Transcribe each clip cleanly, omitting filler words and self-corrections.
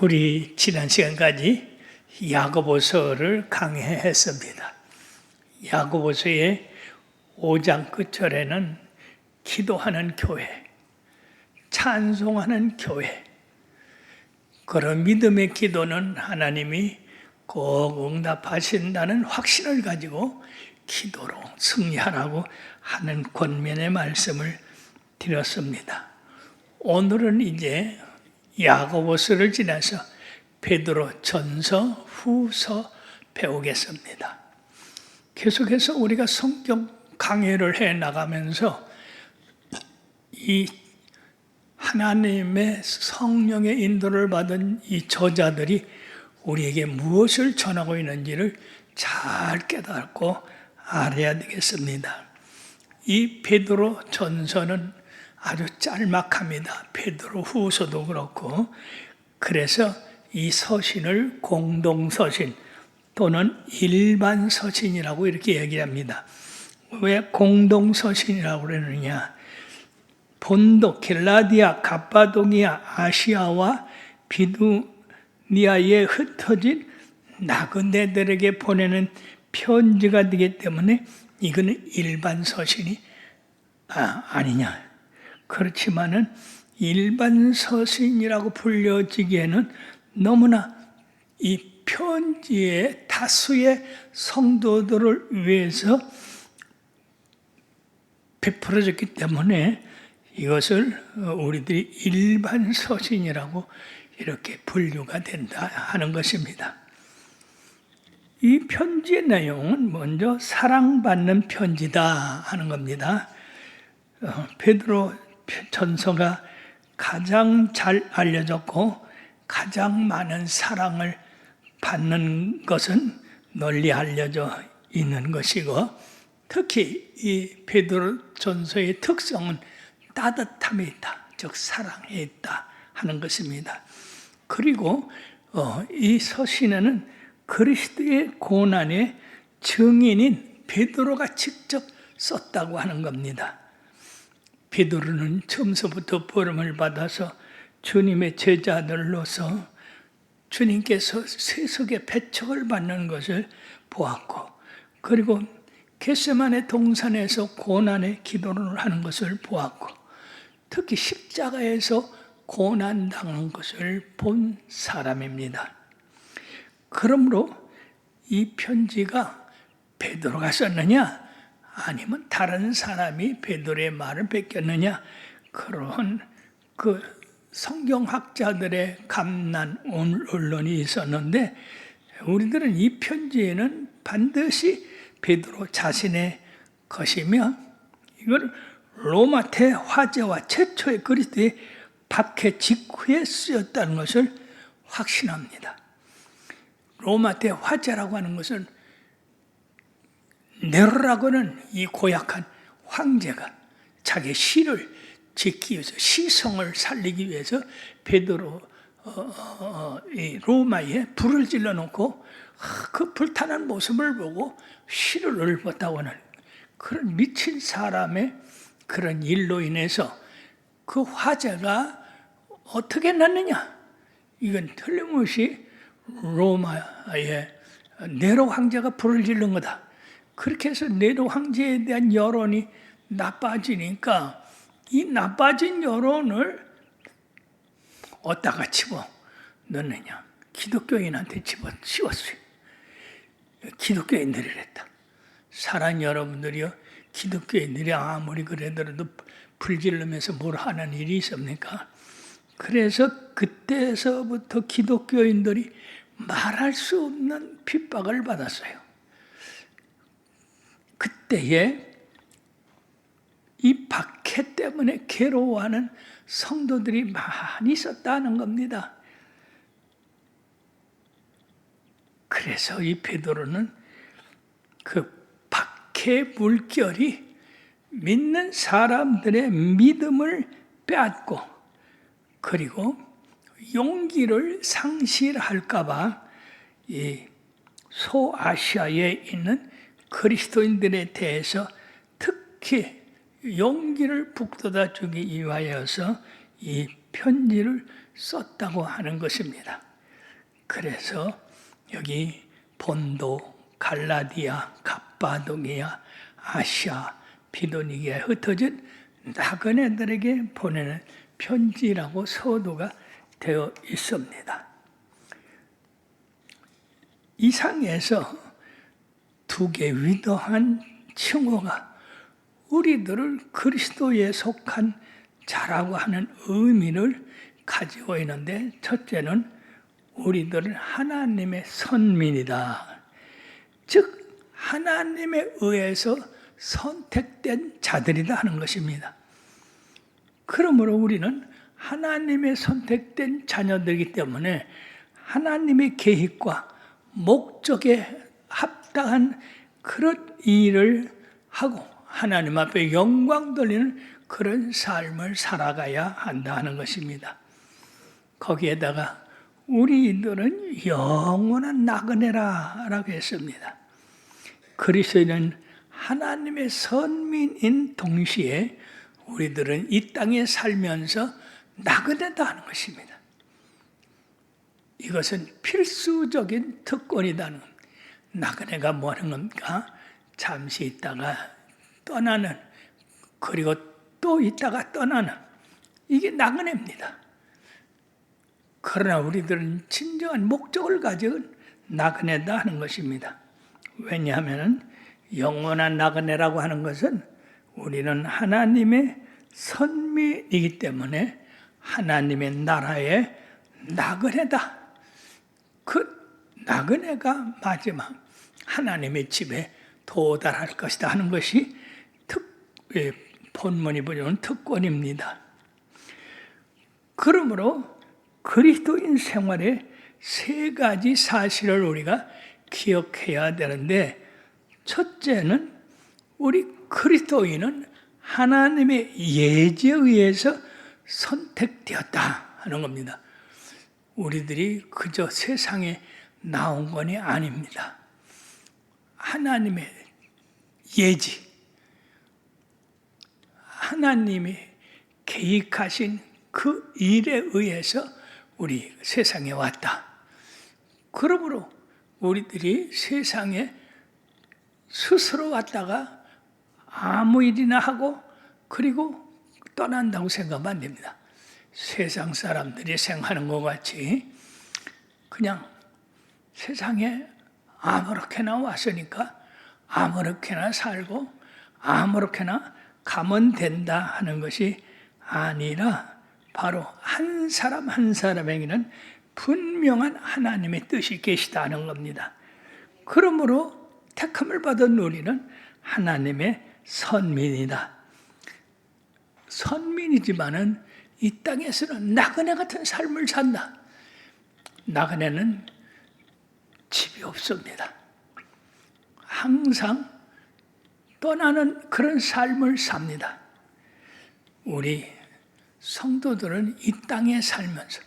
우리 지난 시간까지 야고보서를 강해했습니다. 야고보서의 5장 끝절에는 기도하는 교회, 찬송하는 교회, 그런 믿음의 기도는 하나님이 꼭 응답하신다는 확신을 가지고 기도로 승리하라고 하는 권면의 말씀을 드렸습니다. 오늘은 이제 야고보서를 지나서 베드로 전서, 후서 배우겠습니다. 계속해서 우리가 성경 강해를 해 나가면서 이 하나님의 성령의 인도를 받은 이 저자들이 우리에게 무엇을 전하고 있는지를 잘 깨닫고 알아야 되겠습니다. 이 베드로 전서는 아주 짤막합니다. 베드로 후서도 그렇고, 그래서 이 서신을 공동서신 또는 일반 서신이라고 이렇게 얘기합니다. 왜 공동서신이라고 그러느냐? 본도, 겔라디아, 갑바도기아, 아시아와 비두니아에 흩어진 나그네들에게 보내는 편지가 되기 때문에 이거는 일반 서신이 아니냐. 그렇지만은 일반 서신이라고 불려지기에는 너무나 이 편지의 다수의 성도들을 위해서 베풀어졌기 때문에 이것을 우리들이 일반 서신이라고 이렇게 분류가 된다 하는 것입니다. 이 편지의 내용은 먼저 사랑받는 편지다 하는 겁니다. 베드로 전서가 가장 잘 알려졌고 가장 많은 사랑을 받는 것은 널리 알려져 있는 것이고, 특히 이 베드로 전서의 특성은 따뜻함에 있다, 즉 사랑에 있다 하는 것입니다. 그리고 이 서신에는 그리스도의 고난의 증인인 베드로가 직접 썼다고 하는 겁니다. 베드로는 처음서부터 부름을 받아서 주님의 제자들로서 주님께서 세속의 배척을 받는 것을 보았고, 그리고 겟세마네 동산에서 고난의 기도를 하는 것을 보았고, 특히 십자가에서 고난당한 것을 본 사람입니다. 그러므로 이 편지가 베드로가 썼느냐 아니면 다른 사람이 베드로의 말을 뺏겼느냐, 그런 그 성경학자들의 감난 언론이 있었는데, 우리들은 이 편지에는 반드시 베드로 자신의 것이며, 이걸 로마태 화제와 최초의 그리스도의 박해 직후에 쓰였다는 것을 확신합니다. 로마태 화제라고 하는 것은 네로라고는 이 고약한 황제가 자기 시를 지키기 위해서, 시성을 살리기 위해서 베드로 이 로마에 불을 질러놓고 그 불타는 모습을 보고 시를 읊었다고 하는 그런 미친 사람의 그런 일로 인해서 그 화제가 어떻게 났느냐? 이건 틀림없이 로마의 네로 황제가 불을 지른 거다. 그렇게 해서 네로 황제에 대한 여론이 나빠지니까 이 나빠진 여론을 어디다가 집어넣느냐? 기독교인한테 집어씌웠어요. 기독교인들이 그랬다. 사랑 여러분들이요, 기독교인들이 아무리 그래도 불질르면서 뭘 하는 일이 있습니까? 그래서 그때서부터 기독교인들이 말할 수 없는 핍박을 받았어요. 그때에 이 박해 때문에 괴로워하는 성도들이 많이 있었다는 겁니다. 그래서 이 베드로는 그 박해 물결이 믿는 사람들의 믿음을 빼앗고, 그리고 용기를 상실할까 봐 이 소아시아에 있는 그리스도인들에 대해서 특히 용기를 북돋아 주기 위하여서 이 편지를 썼다고 하는 것입니다. 그래서 여기 본도, 갈라디아, 갑바도기아, 아시아, 비도니기에 흩어진 나그네들에게 보내는 편지라고 서두가 되어 있습니다. 이상에서 두 개 위대한 칭호가 우리들을 그리스도에 속한 자라고 하는 의미를 가지고 있는데, 첫째는 우리들은 하나님의 선민이다. 즉 하나님에 의해서 선택된 자들이다 하는 것입니다. 그러므로 우리는 하나님의 선택된 자녀들이기 때문에 하나님의 계획과 목적에 합당한 그런 일을 하고 하나님 앞에 영광 돌리는 그런 삶을 살아가야 한다 하는 것입니다. 거기에다가 우리들은 영원한 나그네라 라고 했습니다. 그리스도인은 하나님의 선민인 동시에 우리들은 이 땅에 살면서 나그네다 하는 것입니다. 이것은 필수적인 특권이다는 겁니다. 나그네가 뭐 하는 겁니까? 잠시 있다가 떠나는, 그리고 또 있다가 떠나는, 이게 나그네입니다. 그러나 우리들은 진정한 목적을 가진 나그네다 하는 것입니다. 왜냐하면 영원한 나그네라고 하는 것은 우리는 하나님의 선민이기 때문에 하나님의 나라의 나그네다. 그 나그네가 마지막 하나님의 집에 도달할 것이다 하는 것이 본문이 보여주는 특권입니다. 그러므로 그리스도인 생활의 세 가지 사실을 우리가 기억해야 되는데, 첫째는 우리 그리스도인은 하나님의 예지에 의해서 선택되었다 하는 겁니다. 우리들이 그저 세상에 나온 것이 아닙니다. 하나님의 예지, 하나님이 계획하신 그 일에 의해서 우리 세상에 왔다. 그러므로 우리들이 세상에 스스로 왔다가 아무 일이나 하고 그리고 떠난다고 생각하면 안 됩니다. 세상 사람들이 생각하는 것 같이 그냥 세상에 아무렇게나 왔으니까 아무렇게나 살고 아무렇게나 가면 된다 하는 것이 아니라, 바로 한 사람 한 사람에게는 분명한 하나님의 뜻이 계시다는 겁니다. 그러므로 택함을 받은 우리는 하나님의 선민이다. 선민이지만은 이 땅에서는 나그네 같은 삶을 산다. 나그네는 집이 없습니다. 항상 떠나는 그런 삶을 삽니다. 우리 성도들은 이 땅에 살면서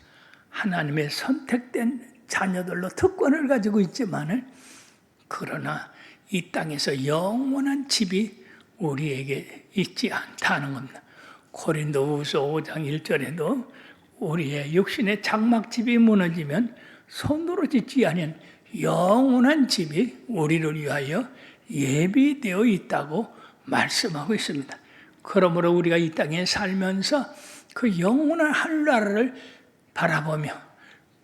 하나님의 선택된 자녀들로 특권을 가지고 있지만은, 그러나 이 땅에서 영원한 집이 우리에게 있지 않다는 겁니다. 고린도후서 5장 1절에도 우리의 육신의 장막집이 무너지면 손으로 짓지 않은 영원한 집이 우리를 위하여 예비되어 있다고 말씀하고 있습니다. 그러므로 우리가 이 땅에 살면서 그 영원한 하늘나라를 바라보며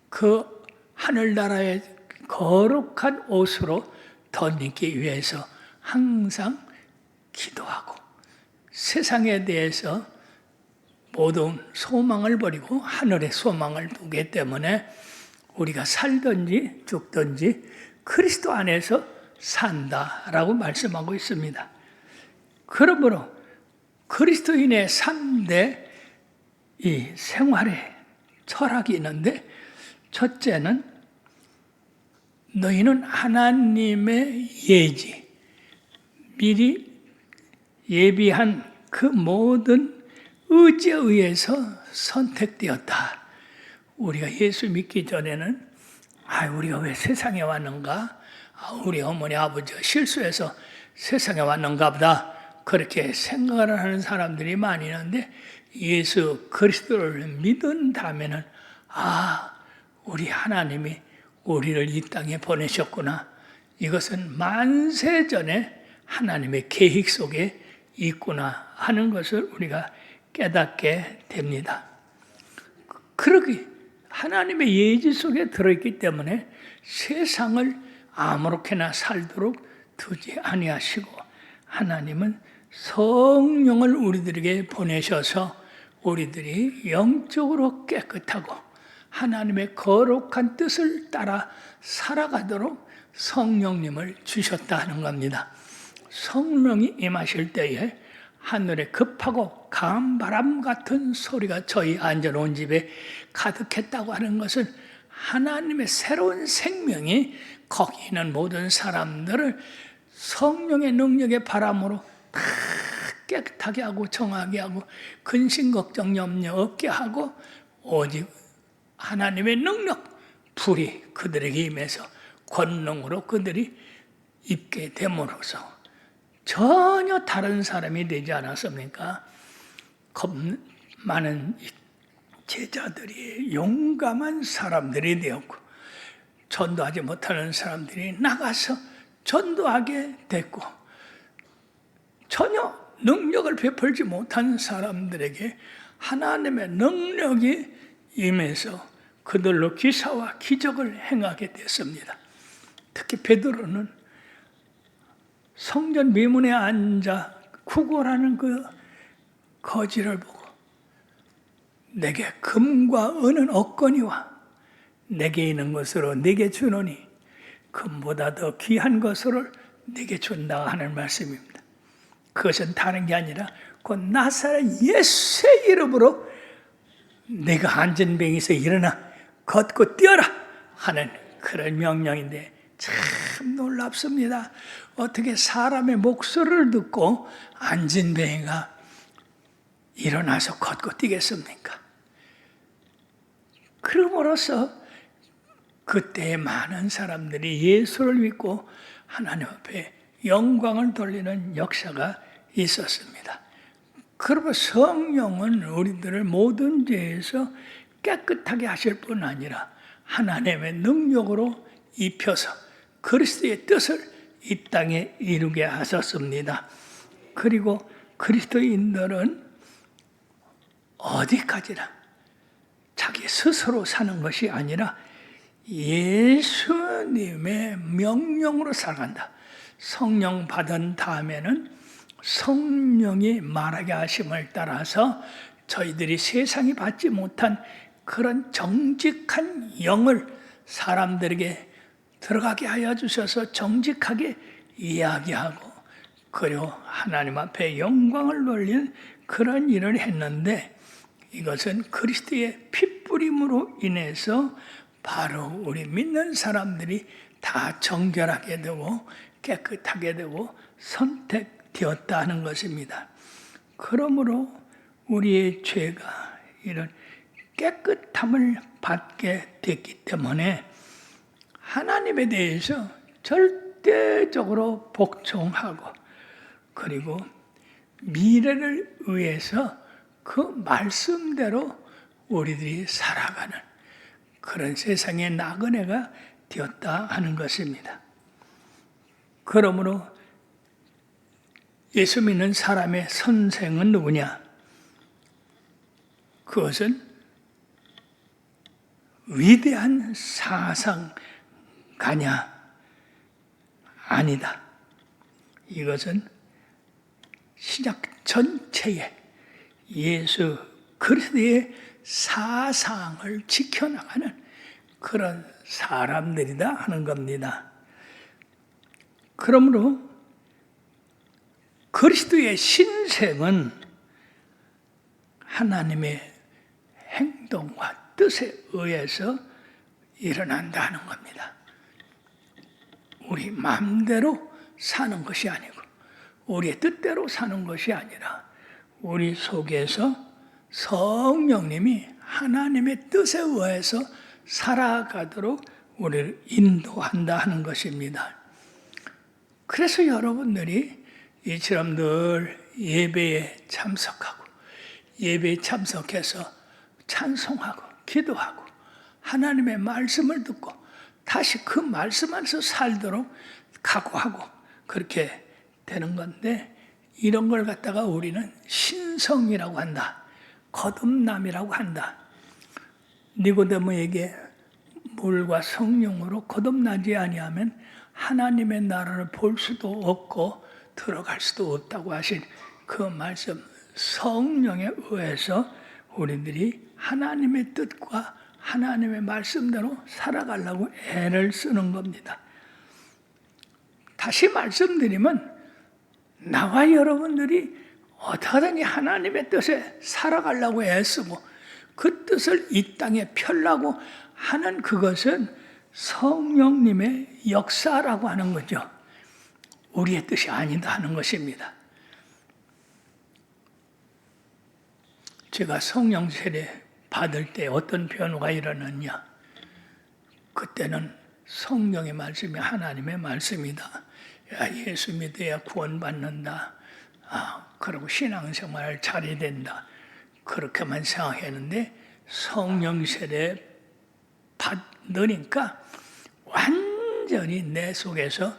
그 하늘나라의 거룩한 옷으로 덧입기 위해서 항상 기도하고 세상에 대해서 모든 소망을 버리고 하늘의 소망을 두기 때문에 우리가 살든지 죽든지 그리스도 안에서 산다라고 말씀하고 있습니다. 그러므로 그리스도인의 3대 이 생활의 철학이 있는데, 첫째는 너희는 하나님의 예지, 미리 예비한 그 모든 의지에 의해서 선택되었다. 우리가 예수 믿기 전에는 우리가 왜 세상에 왔는가? 우리 어머니 아버지가 실수해서 세상에 왔는가 보다. 그렇게 생각을 하는 사람들이 많이 있는데, 예수 그리스도를 믿은 다음에는 우리 하나님이 우리를 이 땅에 보내셨구나. 이것은 만세 전에 하나님의 계획 속에 있구나 하는 것을 우리가 깨닫게 됩니다. 그러기 하나님의 예지 속에 들어있기 때문에 세상을 아무렇게나 살도록 두지 아니하시고 하나님은 성령을 우리들에게 보내셔서 우리들이 영적으로 깨끗하고 하나님의 거룩한 뜻을 따라 살아가도록 성령님을 주셨다 하는 겁니다. 성령이 임하실 때에 하늘에 급하고 강한 바람 같은 소리가 저희 앉아놓은 집에 가득했다고 하는 것은 하나님의 새로운 생명이 거기 있는 모든 사람들을 성령의 능력의 바람으로 다 깨끗하게 하고 정하게 하고 근심 걱정 염려 없게 하고 오직 하나님의 능력 불이 그들에게 임해서 권능으로 그들이 입게 됨으로써 전혀 다른 사람이 되지 않았습니까? 많은 제자들이 용감한 사람들이 되었고 전도하지 못하는 사람들이 나가서 전도하게 됐고 전혀 능력을 베풀지 못한 사람들에게 하나님의 능력이 임해서 그들로 기사와 기적을 행하게 됐습니다. 특히 베드로는 성전 미문에 앉아 구걸하는 그 거지를 보고 내게 금과 은은 없거니와 내게 있는 것으로 네게 주노니 금보다 더 귀한 것을 네게 준다 하는 말씀입니다. 그것은 다른 게 아니라 그 나사렛 예수의 이름으로 내가 앉은 병에서 일어나 걷고 뛰어라 하는 그런 명령인데 참 놀랍습니다. 어떻게 사람의 목소리를 듣고 앉은 병이가 일어나서 걷고 뛰겠습니까? 그럼으로써 그때 많은 사람들이 예수를 믿고 하나님 앞에 영광을 돌리는 역사가 있었습니다. 그러면 성령은 우리들을 모든 죄에서 깨끗하게 하실 뿐 아니라 하나님의 능력으로 입혀서 그리스도의 뜻을 이 땅에 이루게 하셨습니다. 그리고 그리스도인들은 어디까지나 자기 스스로 사는 것이 아니라 예수님의 명령으로 살아간다. 성령 받은 다음에는 성령이 말하게 하심을 따라서 저희들이 세상이 받지 못한 그런 정직한 영을 사람들에게 들어가게 하여 주셔서 정직하게 이야기하고 그리고 하나님 앞에 영광을 돌리는 그런 일을 했는데 이것은 그리스도의 핏부림으로 인해서 바로 우리 믿는 사람들이 다 정결하게 되고 깨끗하게 되고 선택되었다 하는 것입니다. 그러므로 우리의 죄가 이런 깨끗함을 받게 됐기 때문에 하나님에 대해서 절대적으로 복종하고 그리고 미래를 위해서 그 말씀대로 우리들이 살아가는 그런 세상의 나그네가 되었다 하는 것입니다. 그러므로 예수 믿는 사람의 선생은 누구냐? 그것은 위대한 사상가냐? 아니다. 이것은 신약 전체에 예수 그리스도의 사상을 지켜나가는 그런 사람들이다 하는 겁니다. 그러므로 그리스도의 신생은 하나님의 행동과 뜻에 의해서 일어난다는 겁니다. 우리 마음대로 사는 것이 아니고 우리의 뜻대로 사는 것이 아니라 우리 속에서 성령님이 하나님의 뜻에 의해서 살아가도록 우리를 인도한다 하는 것입니다. 그래서 여러분들이 이처럼 늘 예배에 참석하고 예배에 참석해서 찬송하고 기도하고 하나님의 말씀을 듣고 다시 그 말씀 안에서 살도록 각오하고 그렇게 되는 건데, 이런 걸 갖다가 우리는 신성이라고 한다. 거듭남이라고 한다. 니고데모에게 물과 성령으로 거듭나지 아니하면 하나님의 나라를 볼 수도 없고 들어갈 수도 없다고 하신 그 말씀, 성령에 의해서 우리들이 하나님의 뜻과 하나님의 말씀대로 살아가려고 애를 쓰는 겁니다. 다시 말씀드리면 나와 여러분들이 어떻게든지 하나님의 뜻에 살아가려고 애쓰고 그 뜻을 이 땅에 펴려고 하는 그것은 성령님의 역사라고 하는 거죠. 우리의 뜻이 아니다 하는 것입니다. 제가 성령 세례 받을 때 어떤 변화가 일어났냐? 그때는 성령의 말씀이 하나님의 말씀이다. 야, 예수 믿어야 구원받는다. 그리고 신앙생활 잘해야 된다. 그렇게만 생각했는데 성령 세례 받으니까 완전히 내 속에서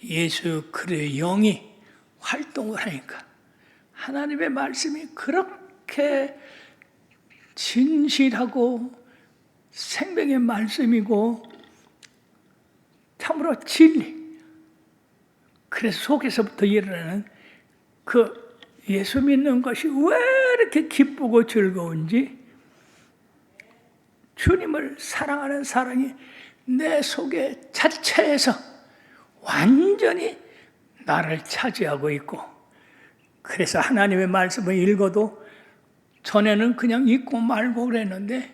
예수 그리스도의 영이 활동을 하니까 하나님의 말씀이 그렇게 진실하고 생명의 말씀이고 참으로 진리, 그래서 속에서부터 일어나는 그 예수 믿는 것이 왜 이렇게 기쁘고 즐거운지, 주님을 사랑하는 사랑이 내 속에 자체에서 완전히 나를 차지하고 있고, 그래서 하나님의 말씀을 읽어도 전에는 그냥 읽고 말고 그랬는데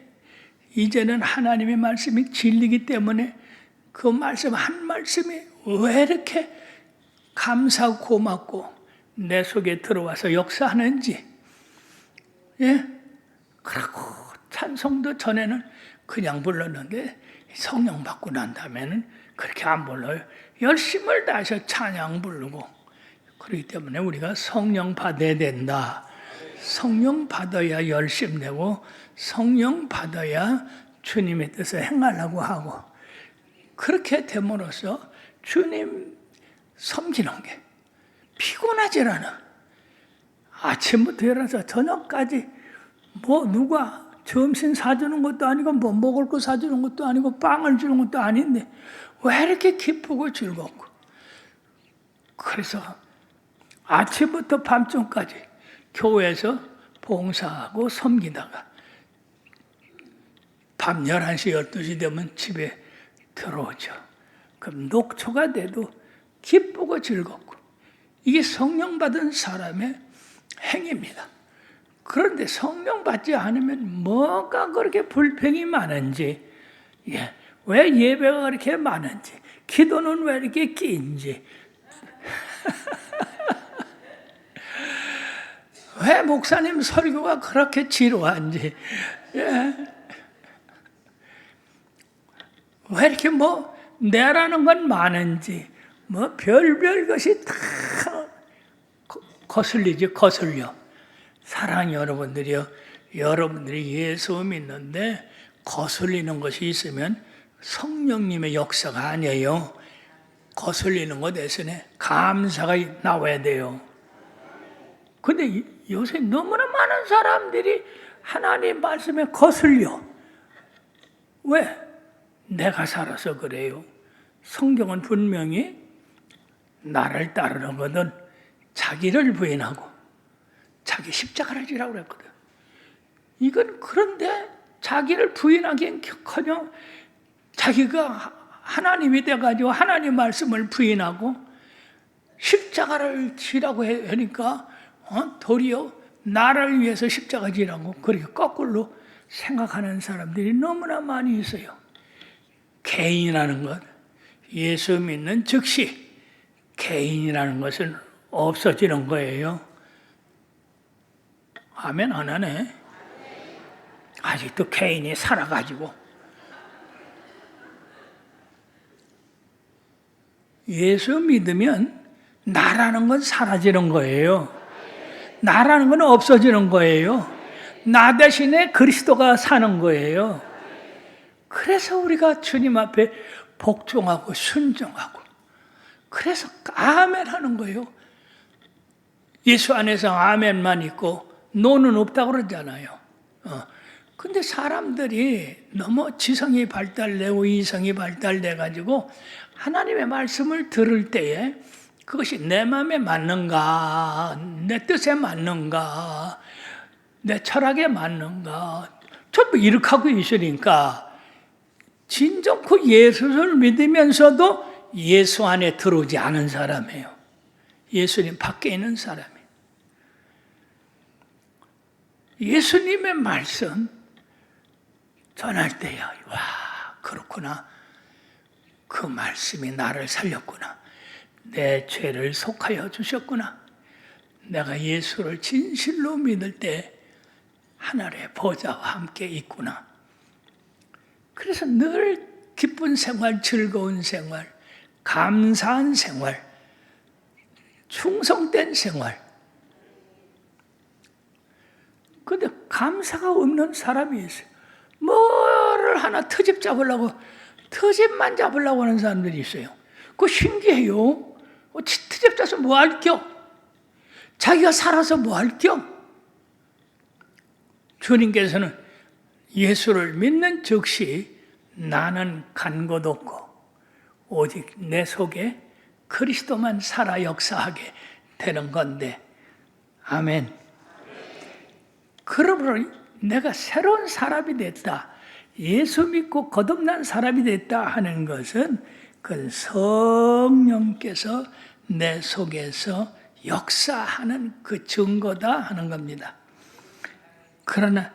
이제는 하나님의 말씀이 진리이기 때문에 그 말씀 한 말씀이 왜 이렇게 감사하고 고맙고 내 속에 들어와서 역사하는지, 예? 그리고 찬송도 전에는 그냥 불렀는데 성령 받고 난 다음에는 그렇게 안 불러요. 열심을 다해서 찬양 부르고, 그렇기 때문에 우리가 성령 받아야 된다. 성령 받아야 열심내고 성령 받아야 주님의 뜻을 행하려고 하고, 그렇게 됨으로써 주님 섬기는 게 피곤하질 않아. 아침부터 일어나서 저녁까지 뭐 누가 점심 사주는 것도 아니고 뭐 먹을 거 사주는 것도 아니고 빵을 주는 것도 아닌데 왜 이렇게 기쁘고 즐겁고, 그래서 아침부터 밤중까지 교회에서 봉사하고 섬기다가 밤 11시, 12시 되면 집에 들어오죠. 그럼 녹초가 돼도 기쁘고 즐겁고, 이게 성령 받은 사람의 행위입니다. 그런데 성령 받지 않으면 뭐가 그렇게 불평이 많은지, 왜 예배가 그렇게 많은지, 기도는 왜 이렇게 긴지, 왜 목사님 설교가 그렇게 지루한지, 왜 이렇게 뭐 내라는 건 많은지, 뭐 별별 것이 다 거슬리지, 거슬려. 사랑하는 여러분들이요, 여러분들이 예수 믿는데 거슬리는 것이 있으면 성령님의 역사가 아니에요. 거슬리는 것 대신에 감사가 나와야 돼요. 근데 요새 너무나 많은 사람들이 하나님 말씀에 거슬려. 왜? 내가 살아서 그래요. 성경은 분명히 나를 따르는 것은 자기를 부인하고 자기 십자가를 지라고 그랬거든. 이건 그런데 자기를 부인하기엔커녕 자기가 하나님이 돼가지고 하나님 말씀을 부인하고 십자가를 지라고 하니까 도리어 나를 위해서 십자가 지라고 그렇게 거꾸로 생각하는 사람들이 너무나 많이 있어요. 개인이라는 것, 예수 믿는 즉시 개인이라는 것은 없어지는 거예요. 아멘 안 하네. 아직도 개인이 살아가지고. 예수 믿으면 나라는 건 사라지는 거예요. 나라는 건 없어지는 거예요. 나 대신에 그리스도가 사는 거예요. 그래서 우리가 주님 앞에 복종하고 순종하고. 그래서 아멘 하는 거예요. 예수 안에서 아멘만 있고 노는 없다고 그러잖아요. 근데 사람들이 너무 지성이 발달되고 이성이 발달돼가지고 하나님의 말씀을 들을 때에 그것이 내 마음에 맞는가, 내 뜻에 맞는가, 내 철학에 맞는가, 전부 이렇게 하고 있으니까 진정 그 예수를 믿으면서도 예수 안에 들어오지 않은 사람이에요. 예수님 밖에 있는 사람이에요. 예수님의 말씀 전할 때야, 와, 그렇구나. 그 말씀이 나를 살렸구나. 내 죄를 속하여 주셨구나. 내가 예수를 진실로 믿을 때 하늘의 보좌와 함께 있구나. 그래서 늘 기쁜 생활, 즐거운 생활, 감사한 생활, 충성된 생활. 근데 감사가 없는 사람이 있어요. 뭐를 하나 트집 잡으려고, 트집만 잡으려고 하는 사람들이 있어요. 그거 신기해요. 트집 잡아서 뭐 할 겨? 자기가 살아서 뭐 할 겨? 주님께서는 예수를 믿는 즉시 나는 간 곳 없고 오직 내 속에 그리스도만 살아 역사하게 되는 건데, 아멘. 그러므로 내가 새로운 사람이 됐다, 예수 믿고 거듭난 사람이 됐다 하는 것은 그 성령께서 내 속에서 역사하는 그 증거다 하는 겁니다. 그러나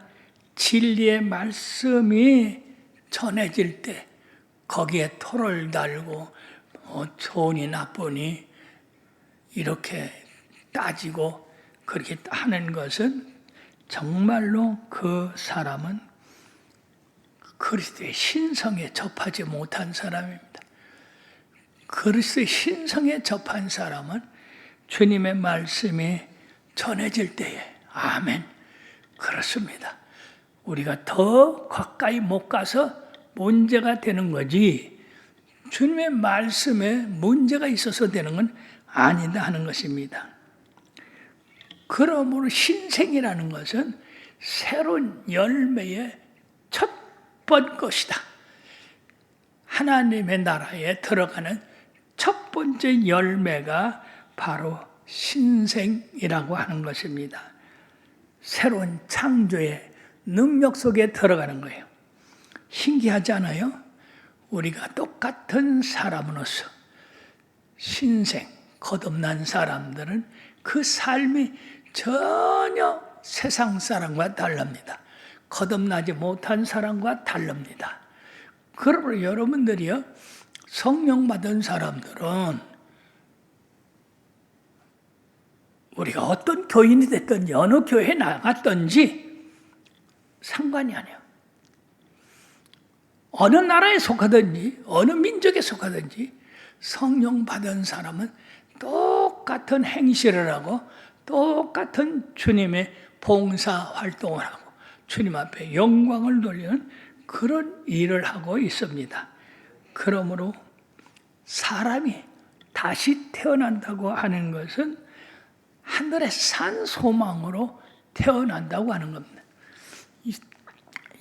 진리의 말씀이 전해질 때 거기에 토를 달고 좋으니 나쁘니 이렇게 따지고 그렇게 하는 것은 정말로 그 사람은 그리스도의 신성에 접하지 못한 사람입니다. 그리스도의 신성에 접한 사람은 주님의 말씀이 전해질 때에 아멘, 그렇습니다, 우리가 더 가까이 못 가서 문제가 되는 거지 주님의 말씀에 문제가 있어서 되는 건 아니다 하는 것입니다. 그러므로 신생이라는 것은 새로운 열매의 첫 번 것이다. 하나님의 나라에 들어가는 첫 번째 열매가 바로 신생이라고 하는 것입니다. 새로운 창조의 능력 속에 들어가는 거예요. 신기하지 않아요? 우리가 똑같은 사람으로서 신생, 거듭난 사람들은 그 삶이 전혀 세상 사람과 다릅니다. 거듭나지 못한 사람과 다릅니다. 그러므로 여러분들이요, 성령 받은 사람들은 우리가 어떤 교인이 됐든지 어느 교회에 나갔든지 상관이 아니에요. 어느 나라에 속하든지 어느 민족에 속하든지 성령 받은 사람은 똑같은 행실을 하고 똑같은 주님의 봉사 활동을 하고 주님 앞에 영광을 돌리는 그런 일을 하고 있습니다. 그러므로 사람이 다시 태어난다고 하는 것은 하늘의 산 소망으로 태어난다고 하는 겁니다.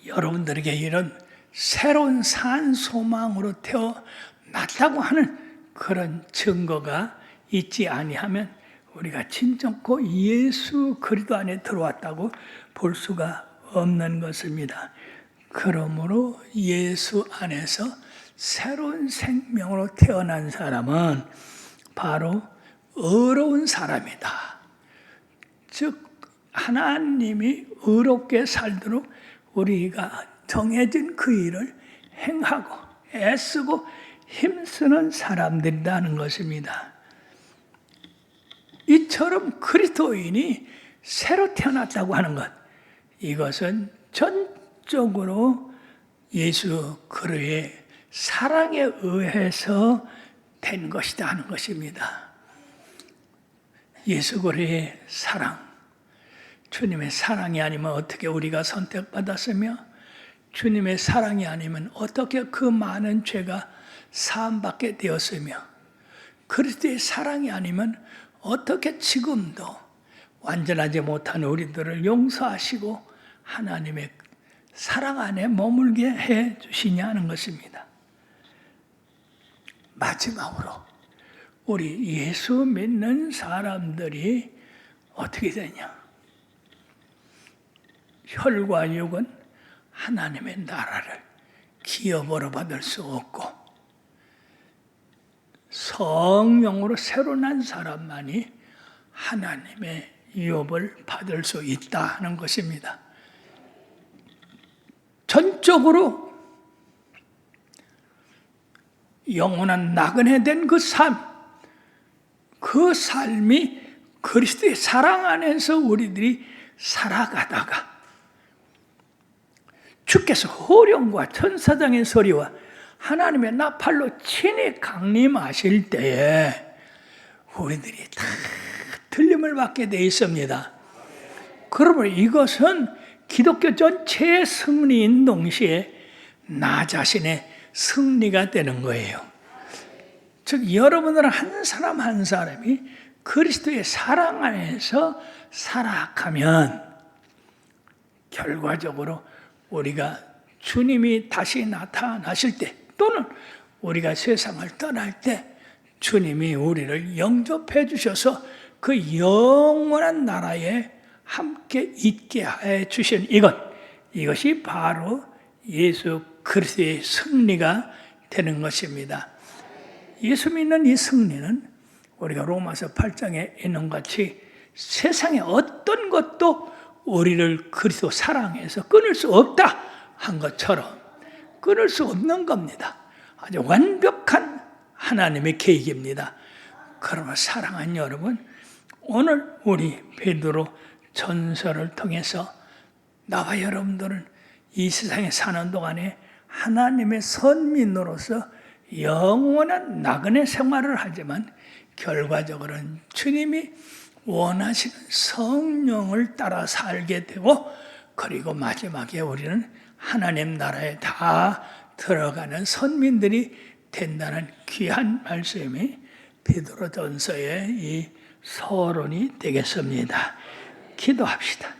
여러분들에게 이런 새로운 산 소망으로 태어났다고 하는 그런 증거가 있지 아니하면 우리가 진정코 예수 그리스도 안에 들어왔다고 볼 수가 없는 것입니다. 그러므로 예수 안에서 새로운 생명으로 태어난 사람은 바로 의로운 사람이다. 즉 하나님이 의롭게 살도록 우리가 정해진 그 일을 행하고 애쓰고 힘쓰는 사람들이라는 것입니다. 이처럼 그리스도인이 새로 태어났다고 하는 것, 이것은 전적으로 예수 그리스도의 사랑에 의해서 된 것이다 하는 것입니다. 예수 그리스도의 사랑, 주님의 사랑이 아니면 어떻게 우리가 선택받았으며 주님의 사랑이 아니면 어떻게 그 많은 죄가 사함받게 되었으며 그리스도의 사랑이 아니면 어떻게 지금도 완전하지 못한 우리들을 용서하시고 하나님의 사랑 안에 머물게 해 주시냐는 것입니다. 마지막으로 우리 예수 믿는 사람들이 어떻게 되냐? 혈과 육은 하나님의 나라를 기업으로 받을 수 없고 성령으로 새로 난 사람만이 하나님의 유업을 받을 수 있다는 것입니다. 전적으로 영원한 나그네 된 그 삶, 그 삶이 그리스도의 사랑 안에서 우리들이 살아가다가 주께서 호령과 천사장의 소리와 하나님의 나팔로 친히 강림하실 때에 우리들이 다 들림을 받게 되어 있습니다. 그러므로 이것은 기독교 전체의 승리인 동시에 나 자신의 승리가 되는 거예요. 즉 여러분들 한 사람 한 사람이 그리스도의 사랑 안에서 살아가면 결과적으로 우리가 주님이 다시 나타나실 때 또는 우리가 세상을 떠날 때 주님이 우리를 영접해 주셔서 그 영원한 나라에 함께 있게 해 주신 이것이 바로 예수 그리스도의 승리가 되는 것입니다. 예수 믿는 이 승리는 우리가 로마서 8장에 있는 같이 세상의 어떤 것도 우리를 그리스도 사랑해서 끊을 수 없다 한 것처럼 끊을 수 없는 겁니다. 아주 완벽한 하나님의 계획입니다. 그러면 사랑하는 여러분, 오늘 우리 베드로 전서를 통해서 나와 여러분들은 이 세상에 사는 동안에 하나님의 선민으로서 영원한 나그네 생활을 하지만 결과적으로는 주님이 원하시는 성령을 따라 살게 되고 그리고 마지막에 우리는 하나님 나라에 다 들어가는 선민들이 된다는 귀한 말씀이 베드로전서의 이 서론이 되겠습니다. 기도합시다.